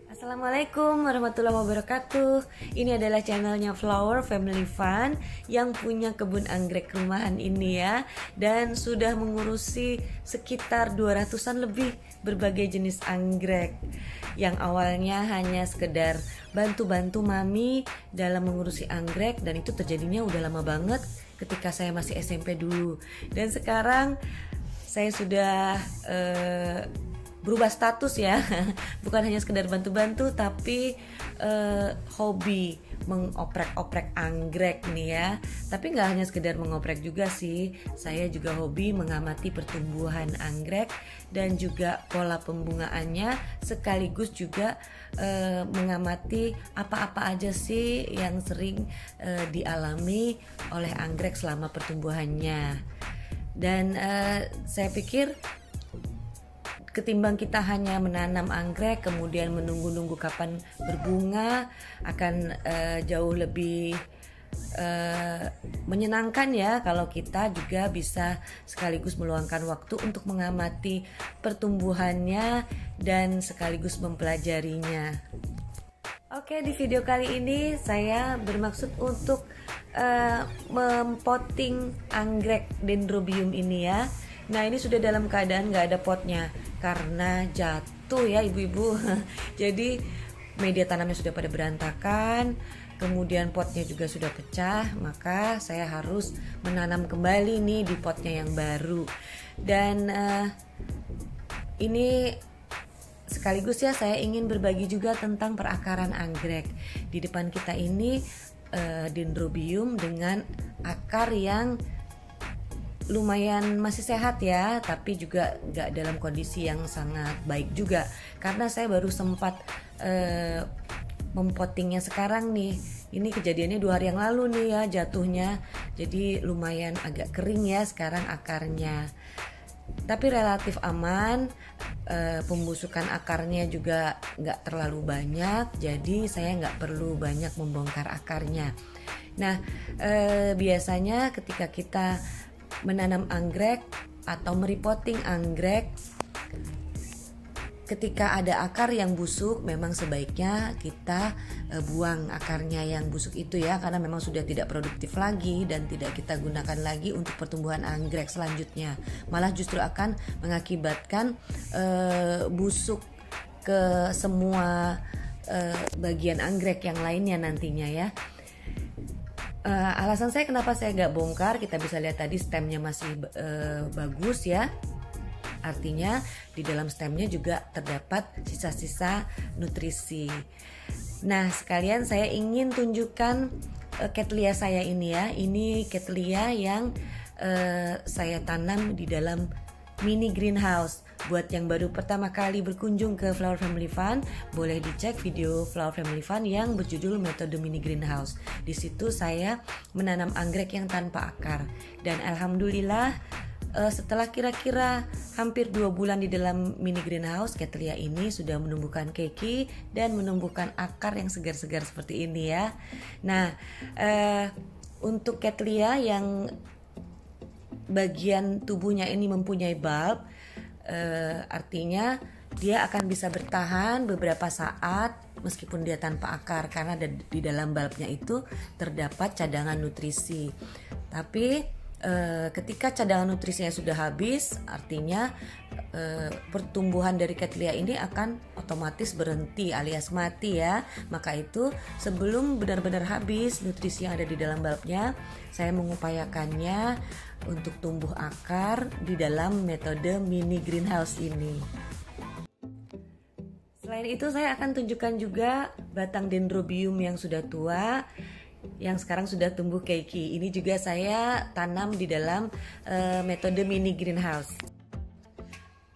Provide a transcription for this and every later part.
Assalamualaikum warahmatullahi wabarakatuh. Ini adalah channelnya Flower Family Fun yang punya kebun anggrek rumahan ini ya. Dan sudah mengurusi sekitar 200-an lebih berbagai jenis anggrek. Yang awalnya hanya sekedar bantu-bantu mami dalam mengurusi anggrek. Dan itu terjadinya udah lama banget ketika saya masih SMP dulu. Dan sekarang saya sudah berubah status ya, bukan hanya sekedar bantu-bantu tapi hobi mengoprek-oprek anggrek nih ya. Tapi nggak hanya sekedar mengoprek juga sih, saya juga hobi mengamati pertumbuhan anggrek dan juga pola pembungaannya, sekaligus juga mengamati apa-apa aja sih yang sering dialami oleh anggrek selama pertumbuhannya. Dan saya pikir ketimbang kita hanya menanam anggrek kemudian menunggu-nunggu kapan berbunga, akan jauh lebih menyenangkan ya kalau kita juga bisa sekaligus meluangkan waktu untuk mengamati pertumbuhannya dan sekaligus mempelajarinya. Oke, di video kali ini saya bermaksud untuk mempotting anggrek dendrobium ini ya. Nah, ini sudah dalam keadaan nggak ada potnya karena jatuh ya ibu-ibu. Jadi media tanamnya sudah pada berantakan, kemudian potnya juga sudah pecah, maka saya harus menanam kembali nih di potnya yang baru. Dan ini sekaligus ya saya ingin berbagi juga tentang perakaran anggrek. Di depan kita ini dendrobium dengan akar yang lumayan masih sehat ya, tapi juga nggak dalam kondisi yang sangat baik juga karena saya baru sempat mempottingnya sekarang nih. Ini kejadiannya 2 hari yang lalu nih ya jatuhnya, jadi lumayan agak kering ya sekarang akarnya, tapi relatif aman. Pembusukan akarnya juga nggak terlalu banyak, jadi saya nggak perlu banyak membongkar akarnya. Nah, biasanya ketika kita menanam anggrek atau merepotting anggrek, ketika ada akar yang busuk memang sebaiknya kita buang akarnya yang busuk itu ya, karena memang sudah tidak produktif lagi dan tidak kita gunakan lagi untuk pertumbuhan anggrek selanjutnya. Malah justru akan mengakibatkan busuk ke semua bagian anggrek yang lainnya nantinya ya. Alasan saya kenapa saya nggak bongkar, kita bisa lihat tadi stemnya masih bagus ya. Artinya di dalam stemnya juga terdapat sisa-sisa nutrisi. Nah, sekalian saya ingin tunjukkan Cattleya saya ini ya. Ini Cattleya yang saya tanam di dalam mini greenhouse. Buat yang baru pertama kali berkunjung ke Flower Family Fun, boleh dicek video Flower Family Fun yang berjudul metode mini greenhouse. Di situ saya menanam anggrek yang tanpa akar. Dan alhamdulillah setelah kira-kira hampir 2 bulan di dalam mini greenhouse, Cattleya ini sudah menumbuhkan keki dan menumbuhkan akar yang segar-segar seperti ini ya. Nah, untuk Cattleya yang bagian tubuhnya ini mempunyai bulb, artinya dia akan bisa bertahan beberapa saat meskipun dia tanpa akar, karena di dalam bulbnya itu terdapat cadangan nutrisi. Tapi ketika cadangan nutrisinya sudah habis, artinya pertumbuhan dari Cattleya ini akan otomatis berhenti alias mati ya. Maka itu sebelum benar-benar habis nutrisi yang ada di dalam bulbnya, saya mengupayakannya untuk tumbuh akar di dalam metode mini greenhouse ini. Selain itu saya akan tunjukkan juga batang dendrobium yang sudah tua, yang sekarang sudah tumbuh keki. Ini juga saya tanam di dalam metode mini greenhouse.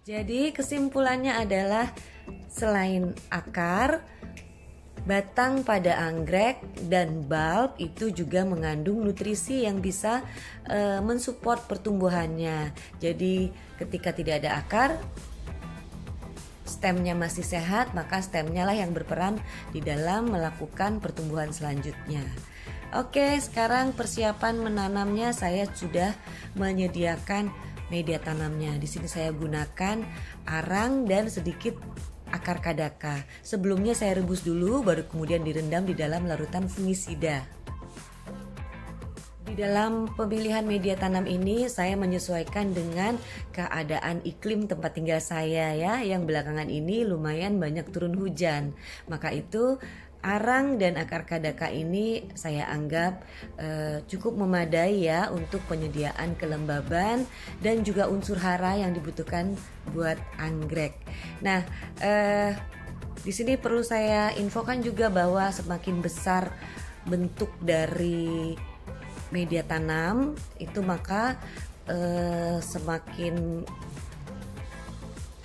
Jadi kesimpulannya adalah selain akar, batang pada anggrek dan bulb itu juga mengandung nutrisi yang bisa mensupport pertumbuhannya. Jadi ketika tidak ada akar, stemnya masih sehat, maka stemnya lah yang berperan di dalam melakukan pertumbuhan selanjutnya. Oke, sekarang persiapan menanamnya saya sudah menyediakan media tanamnya. Di sini saya gunakan arang dan sedikit akar kadaka. Sebelumnya saya rebus dulu, baru kemudian direndam di dalam larutan fungisida. Di dalam pemilihan media tanam ini saya menyesuaikan dengan keadaan iklim tempat tinggal saya ya, yang belakangan ini lumayan banyak turun hujan. Maka itu arang dan akar kadaka ini saya anggap cukup memadai ya untuk penyediaan kelembaban dan juga unsur hara yang dibutuhkan buat anggrek. Nah, di sini perlu saya infokan juga bahwa semakin besar bentuk dari media tanam itu maka semakin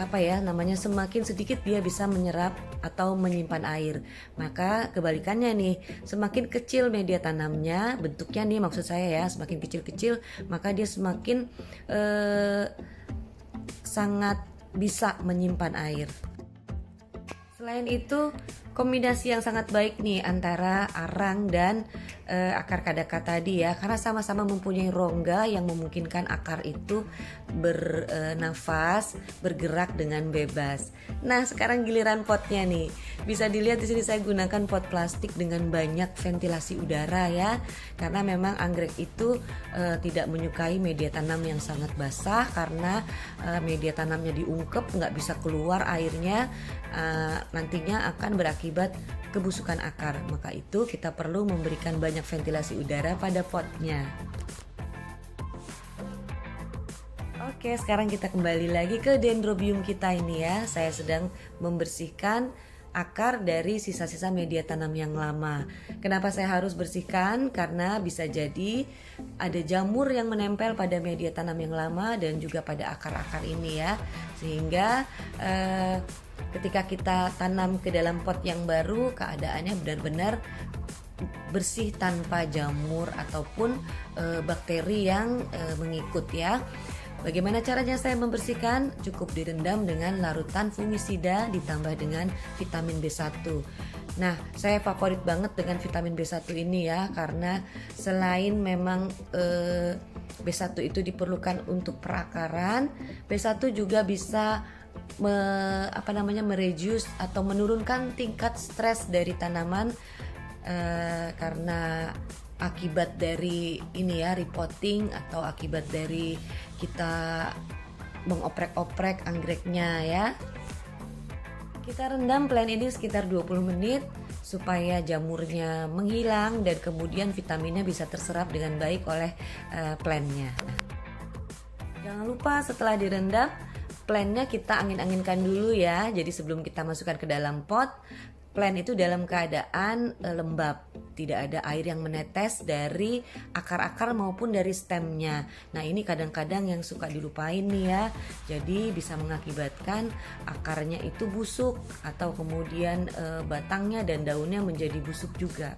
semakin sedikit dia bisa menyerap atau menyimpan air. Maka kebalikannya nih, semakin kecil media tanamnya, bentuknya nih maksud saya ya, semakin kecil-kecil maka dia semakin sangat bisa menyimpan air. Selain itu, kombinasi yang sangat baik nih antara arang dan akar kadaka tadi ya, karena sama-sama mempunyai rongga yang memungkinkan akar itu bernafas, bergerak dengan bebas. Nah, sekarang giliran potnya nih. Bisa dilihat di sini saya gunakan pot plastik dengan banyak ventilasi udara ya, karena memang anggrek itu tidak menyukai media tanam yang sangat basah, karena media tanamnya diungkep, nggak bisa keluar airnya, nantinya akan berakibat kebusukan akar. Maka itu kita perlu memberikan banyak ventilasi udara pada potnya. Oke, sekarang kita kembali lagi ke dendrobium kita ini ya. Saya sedang membersihkan akar dari sisa-sisa media tanam yang lama. Kenapa saya harus bersihkan? Karena bisa jadi ada jamur yang menempel pada media tanam yang lama dan juga pada akar-akar ini ya. Sehingga ketika kita tanam ke dalam pot yang baru, keadaannya benar-benar bersih tanpa jamur ataupun bakteri yang mengikut ya. Bagaimana caranya saya membersihkan? Cukup direndam dengan larutan fungisida ditambah dengan vitamin B1. Nah, saya favorit banget dengan vitamin B1 ini ya, karena selain memang B1 itu diperlukan untuk perakaran, B1 juga bisa mereduce atau menurunkan tingkat stres dari tanaman karena akibat dari ini ya, repotting atau akibat dari kita mengoprek-oprek anggreknya ya. Kita rendam plant ini sekitar 20 menit supaya jamurnya menghilang dan kemudian vitaminnya bisa terserap dengan baik oleh plantnya. Nah, jangan lupa setelah direndam, plantnya kita angin-anginkan dulu ya. Jadi sebelum kita masukkan ke dalam pot, plant itu dalam keadaan lembab, tidak ada air yang menetes dari akar-akar maupun dari stemnya. Nah, ini kadang-kadang yang suka dilupain nih ya. Jadi bisa mengakibatkan akarnya itu busuk atau kemudian batangnya dan daunnya menjadi busuk juga.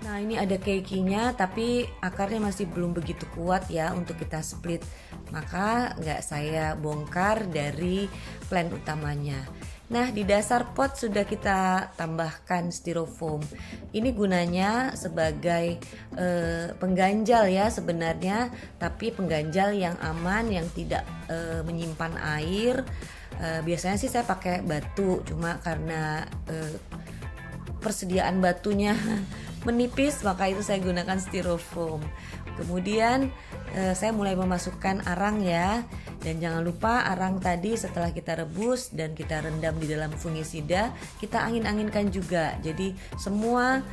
Nah, ini ada keikinya tapi akarnya masih belum begitu kuat ya untuk kita split. Maka nggak saya bongkar dari plant utamanya. Nah, di dasar pot sudah kita tambahkan styrofoam. Ini gunanya sebagai pengganjal ya sebenarnya, tapi pengganjal yang aman, yang tidak menyimpan air. Biasanya sih saya pakai batu, cuma karena persediaan batunya menipis, maka itu saya gunakan styrofoam. Kemudian saya mulai memasukkan arang ya, dan jangan lupa arang tadi setelah kita rebus dan kita rendam di dalam fungisida, kita angin-anginkan juga. Jadi semua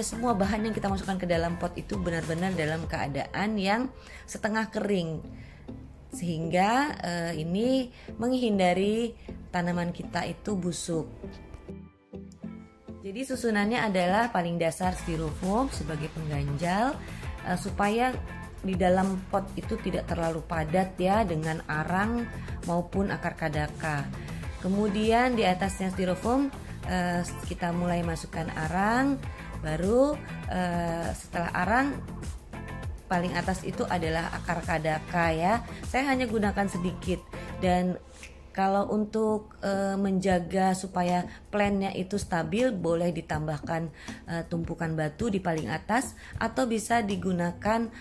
semua bahan yang kita masukkan ke dalam pot itu benar-benar dalam keadaan yang setengah kering, sehingga ini menghindari tanaman kita itu busuk. Jadi susunannya adalah paling dasar styrofoam sebagai pengganjal supaya di dalam pot itu tidak terlalu padat ya dengan arang maupun akar kadaka. Kemudian di atasnya styrofoam kita mulai masukkan arang, baru setelah arang paling atas itu adalah akar kadaka ya. Saya hanya gunakan sedikit dan Kalau untuk menjaga supaya plantnya itu stabil, boleh ditambahkan tumpukan batu di paling atas atau bisa digunakan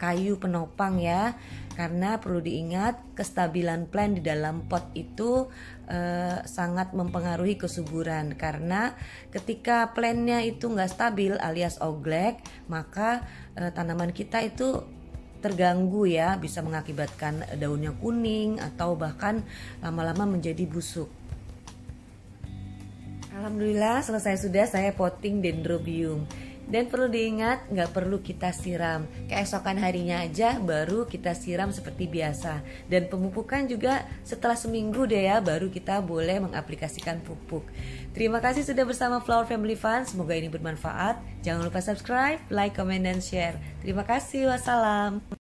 kayu penopang ya. Karena perlu diingat kestabilan plant di dalam pot itu sangat mempengaruhi kesuburan. Karena ketika plantnya itu nggak stabil alias oglek, maka tanaman kita itu terganggu ya, bisa mengakibatkan daunnya kuning atau bahkan lama-lama menjadi busuk. Alhamdulillah selesai sudah saya potting dendrobium. Dan perlu diingat, nggak perlu kita siram. Keesokan harinya aja baru kita siram seperti biasa. Dan pemupukan juga setelah seminggu deh ya, baru kita boleh mengaplikasikan pupuk. Terima kasih sudah bersama Flower Family Fun. Semoga ini bermanfaat. Jangan lupa subscribe, like, comment, dan share. Terima kasih. Wassalam.